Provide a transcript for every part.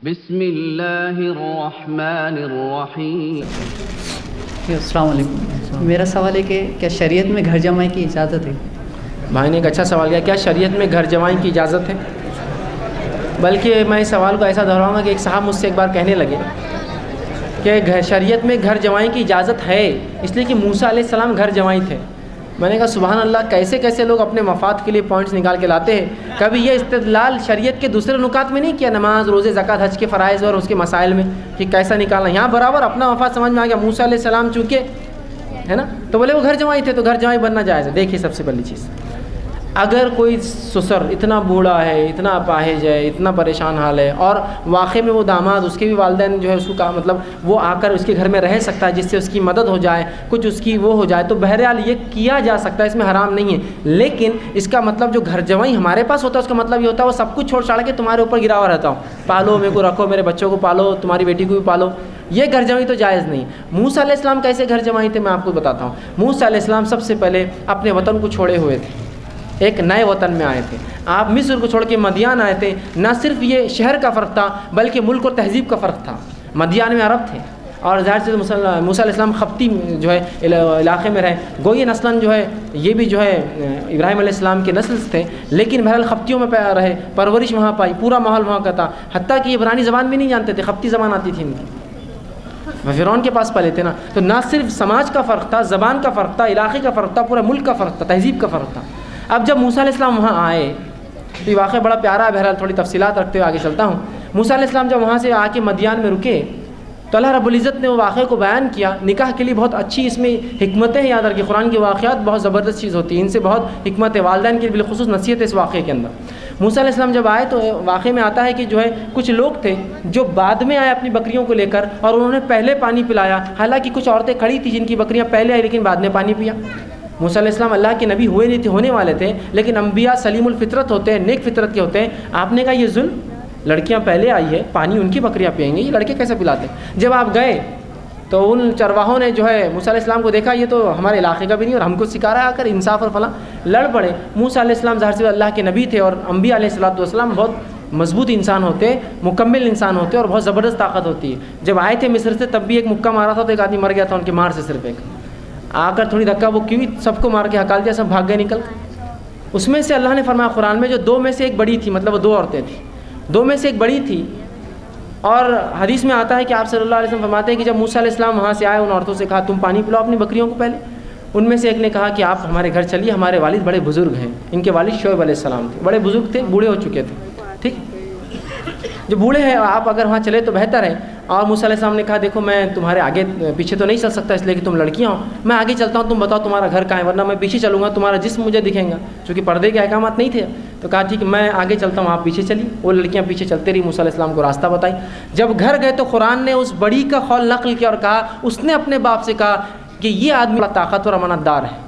بسم اللہ الرحمن الرحیم۔ السلام علیکم، میرا سوال ہے کہ کیا شریعت میں گھر جمائی کی اجازت ہے؟ بھائی نے ایک اچھا سوال کیا، کیا شریعت میں گھر جمائی کی اجازت ہے؟ بلکہ میں اس سوال کو ایسا دہراؤں گا کہ ایک صاحب مجھ سے ایک بار کہنے لگے کہ شریعت میں گھر جمائی کی اجازت ہے، اس لیے کہ موسیٰ علیہ السلام گھر جمائی تھے۔ میں نے کہا سبحان اللہ، کیسے کیسے لوگ اپنے مفاد کے لیے پوائنٹس نکال کے لاتے ہیں۔ کبھی یہ استدلال شریعت کے دوسرے نکات میں نہیں کیا، نماز، روزے، زکوٰۃ، حج کے فرائض اور اس کے مسائل میں کہ کیسا نکالنا، یہاں برابر اپنا مفاد سمجھ میں آ گیا۔ موسیٰ علیہ السلام چونکہ ہے نا، تو بولے وہ گھر جمائی تھے تو گھر جمائی بننا جائز ہے۔ دیکھیے سب سے پہلی چیز، اگر کوئی سسر اتنا بوڑھا ہے، اتنا اپاہج ہے، اتنا پریشان حال ہے، اور واقعی میں وہ داماد، اس کے بھی والدین جو ہے اس کو کہا مطلب وہ آ کر اس کے گھر میں رہ سکتا ہے جس سے اس کی مدد ہو جائے، کچھ اس کی وہ ہو جائے، تو بہرحال یہ کیا جا سکتا ہے، اس میں حرام نہیں ہے۔ لیکن اس کا مطلب جو گھر جمائی ہمارے پاس ہوتا ہے اس کا مطلب یہ ہوتا ہے وہ سب کچھ چھوڑ چھاڑ کے تمہارے اوپر گرا ہوا رہتا ہوں، پالو، میرے کو رکھو، میرے بچوں کو پالو، تمہاری بیٹی کو بھی پالو، یہ گھر جمائی تو جائز نہیں۔ موسیٰ علیہ السلام کیسے گھر جمائی تھے میں آپ کو بتاتا ہوں۔ موسیٰ علیہ السلام سب سے پہلے اپنے وطن کو چھوڑے ہوئے تھے، ایک نئے وطن میں آئے تھے۔ آپ مصر کو چھوڑ کے مدین آئے تھے۔ نہ صرف یہ شہر کا فرق تھا بلکہ ملک اور تہذیب کا فرق تھا۔ مدین میں عرب تھے اور ظاہر سے موسیٰ علیہ السلام خپتی جو ہے علاقے میں رہے، گوئی نسلاً جو ہے یہ بھی جو ہے ابراہیم علیہ السلام کے نسل تھے، لیکن بہرحال خپتیوں میں رہے، پرورش وہاں پائی، پورا ماحول وہاں کا تھا، حتیٰ کہ عبرانی زبان بھی نہیں جانتے تھے، خپتی زبان آتی تھی ان کی، فرعون کے پاس پلے تھے نا۔ تو نہ صرف سماج کا فرق تھا، زبان کا فرق تھا، علاقے کا فرق تھا، پورا ملک کا فرق تھا، تہذیب کا فرق تھا۔ اب جب موسیٰ علیہ السلام وہاں آئے تو یہ واقعہ بڑا پیارا ہے، بہرحال تھوڑی تفصیلات رکھتے ہوئے آگے چلتا ہوں۔ موسیٰ علیہ السلام جب وہاں سے آ کے مدین میں رکے تو اللہ رب العزت نے وہ واقعے کو بیان کیا۔ نکاح کے لیے بہت اچھی اس میں حکمتیں ہیں، یاد رکھیے قرآن کے واقعات بہت زبردست چیز ہوتی ہے، ان سے بہت حکمت ہے، والدین کے بالخصوص نصیحت ہے اس واقعے کے اندر۔ موسیٰ علیہ السلام جب آئے تو واقعے میں آتا ہے کہ جو ہے کچھ لوگ تھے جو بعد میں آئے اپنی بکریوں کو لے کر، اور انہوں نے پہلے پانی پلایا، حالانکہ کچھ عورتیں کھڑی تھیں جن کی بکریاں پہلے آئی لیکن بعد میں پانی پیا۔ موسیٰ علیہ السلام اللہ کے نبی ہوئے نہیں تھے، ہونے والے تھے، لیکن انبیاء سلیم الفطرت ہوتے ہیں، نیک فطرت کے ہوتے ہیں۔ آپ نے کہا یہ ظلم، لڑکیاں پہلے آئی ہے، پانی ان کی بکریاں پئیں گے، یہ لڑکے کیسے پلاتے؟ جب آپ گئے تو ان چرواہوں نے جو ہے موسیٰ علیہ السلام کو دیکھا یہ تو ہمارے علاقے کا بھی نہیں اور ہم کو سکھا رہا ہے، آ کر انصاف اور فلاں، لڑ پڑے۔ موسیٰ علیہ السلام ظاہر سے اللہ کے نبی تھے اور انبیاء علیہ السلام بہت مضبوط انسان ہوتے، مکمل انسان ہوتے اور بہت زبردست طاقت ہوتی ہے۔ جب آئے تھے مصر سے تب بھی ایک مکہ مارا تھا تو ایک آدمی مر گیا تھا ان کے مار سے، صرف ایک آ کر تھوڑی دھکا وہ کیوں سب کو مار کے ہکال دیا، سب بھاگ گئے نکل۔ اس میں سے اللہ نے فرمایا قرآن میں جو دو میں سے ایک بڑی تھی، مطلب وہ دو عورتیں تھیں، دو میں سے ایک بڑی تھی، اور حدیث میں آتا ہے کہ آپ صلی اللہ علیہ وسلم فرماتے ہیں کہ جب موسیٰ علیہ السلام وہاں سے آئے ان عورتوں سے کہا تم پانی پلاؤ اپنی بکریوں کو پہلے۔ ان میں سے ایک نے کہا کہ آپ ہمارے گھر چلیے، ہمارے والد بڑے بزرگ ہیں۔ ان کے والد شعیب علیہ السلام تھے، بڑے بزرگ تھے، بوڑھے ہو چکے تھے، ٹھیک، جو بوڑھے ہیں آپ اگر وہاں چلے تو بہتر ہے۔ اور موسیٰ علیہ السلام نے کہا دیکھو میں تمہارے آگے پیچھے تو نہیں چل سکتا اس لیے کہ تم لڑکیاں ہو، میں آگے چلتا ہوں، تم بتاؤ تمہارا گھر کہاں ہے، ورنہ میں پیچھے چلوں گا تمہارا جسم مجھے دکھیں گا، چونکہ پردے کے احکامات نہیں تھے۔ تو کہا ٹھیک ہے میں آگے چلتا ہوں، آپ پیچھے چلیے۔ وہ لڑکیاں پیچھے چلتے رہی، موسیٰ علیہ السلام کو راستہ بتائی۔ جب گھر گئے تو قرآن نے اس بڑی کا قول نقل کیا اور کہا، اس نے اپنے باپ سے کہا کہ یہ آدمی بڑا طاقتور امانت دار ہے۔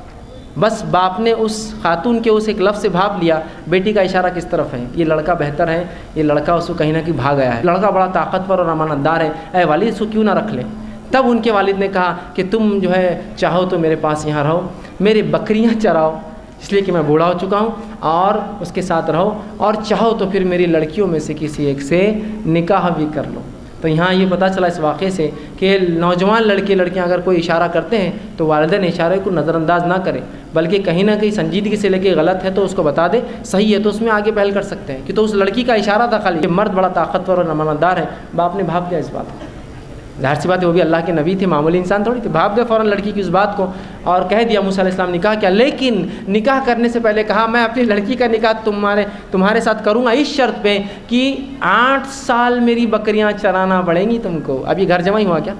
بس باپ نے اس خاتون کے اس ایک لفظ سے بھاپ لیا، بیٹی کا اشارہ کس طرف ہے، یہ لڑکا بہتر ہے، یہ لڑکا اس کو کہیں نہ کہیں بھاگ گیا ہے، لڑکا بڑا طاقتور اور امانت دار ہے، اے والد اس کو کیوں نہ رکھ لے۔ تب ان کے والد نے کہا کہ تم جو ہے چاہو تو میرے پاس یہاں رہو، میری بکریاں چراؤ، اس لیے کہ میں بوڑھا ہو چکا ہوں، اور اس کے ساتھ رہو، اور چاہو تو پھر میری لڑکیوں میں سے کسی ایک سے نکاح بھی کر لو۔ تو یہاں یہ پتہ چلا اس واقعے سے کہ نوجوان لڑکے لڑکیاں اگر کوئی اشارہ کرتے ہیں تو والدین اشارے کو نظر انداز نہ کریں، بلکہ کہیں نہ کہیں سنجیدگی سے لے کے غلط ہے تو اس کو بتا دے، صحیح ہے تو اس میں آگے پہل کر سکتے ہیں۔ کہ تو اس لڑکی کا اشارہ تھا خالی، کہ مرد بڑا طاقتور اور امانت دار ہے، باپ نے بھاپ دیا اس بات کو۔ ظاہر سی بات ہے وہ بھی اللہ کے نبی تھے، معمولی انسان تھوڑی تھے، بھاپ گئے فوراً لڑکی کی اس بات کو اور کہہ دیا موسیٰ علیہ السلام نکاح کیا، لیکن نکاح کرنے سے پہلے کہا میں اپنی لڑکی کا نکاح تمہارے ساتھ کروں گا اس شرط پہ کہ 8 سال میری بکریاں چرانا پڑیں گی تم کو۔ اب یہ گھر جمائی ہوا کیا؟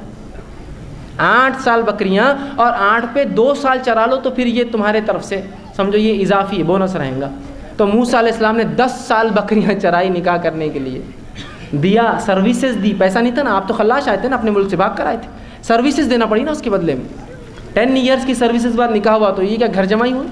8 سال بکریاں اور 8 پہ 2 سال چرا لو تو پھر یہ تمہارے طرف سے سمجھو یہ اضافی بونس رہیں گا۔ تو موسیٰ علیہ السلام نے 10 سال بکریاں چرائی نکاح کرنے کے لیے، دیا، سروسز دی، پیسہ نہیں تھا نا، آپ تو خلاش آئے تھے نا، اپنے ملک سے بھاگ کر آئے تھے، سروسز دینا پڑی نا اس کے بدلے میں۔ 10 ایئرس کی سروسز بعد نکاح ہوا تو یہ کیا گھر جمائی ہوئی؟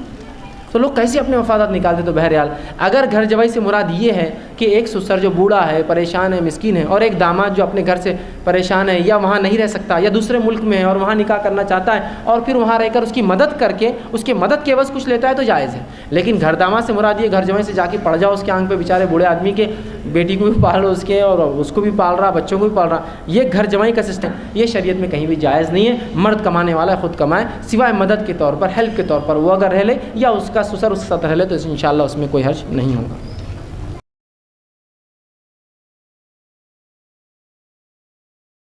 تو لوگ کیسے اپنے مفادات نکالتے؟ تو بہرحال اگر گھر جمائی سے مراد یہ ہے کہ ایک سسر جو بوڑھا ہے، پریشان ہے، مسکین ہے، اور ایک داماد جو اپنے گھر سے پریشان ہے یا وہاں نہیں رہ سکتا یا دوسرے ملک میں ہے اور وہاں نکاح کرنا چاہتا ہے اور پھر وہاں رہ کر اس کی مدد کر کے اس کے مدد کے عوض کچھ لیتا ہے تو جائز ہے. لیکن گھر داماد سے مراد یہ گھر جمائی سے جا کے پڑ جاؤ اس کے آنکھ پہ بیچارے بوڑھے آدمی کے، بیٹی کو بھی پال رہا اس کے اور اس کو بھی پال رہا، بچوں کو بھی پال رہا، یہ گھر جمائی کا سسٹم یہ شریعت میں کہیں بھی جائز نہیں ہے. مرد کمانے والا ہے، خود کمائے، سوائے مدد کے طور پر، ہیلپ کے طور پر. وہ اگر رہ لے یا اس کا سسر اس کے ساتھ رہ لے تو انشاءاللہ اس میں کوئی حرج نہیں ہوگا.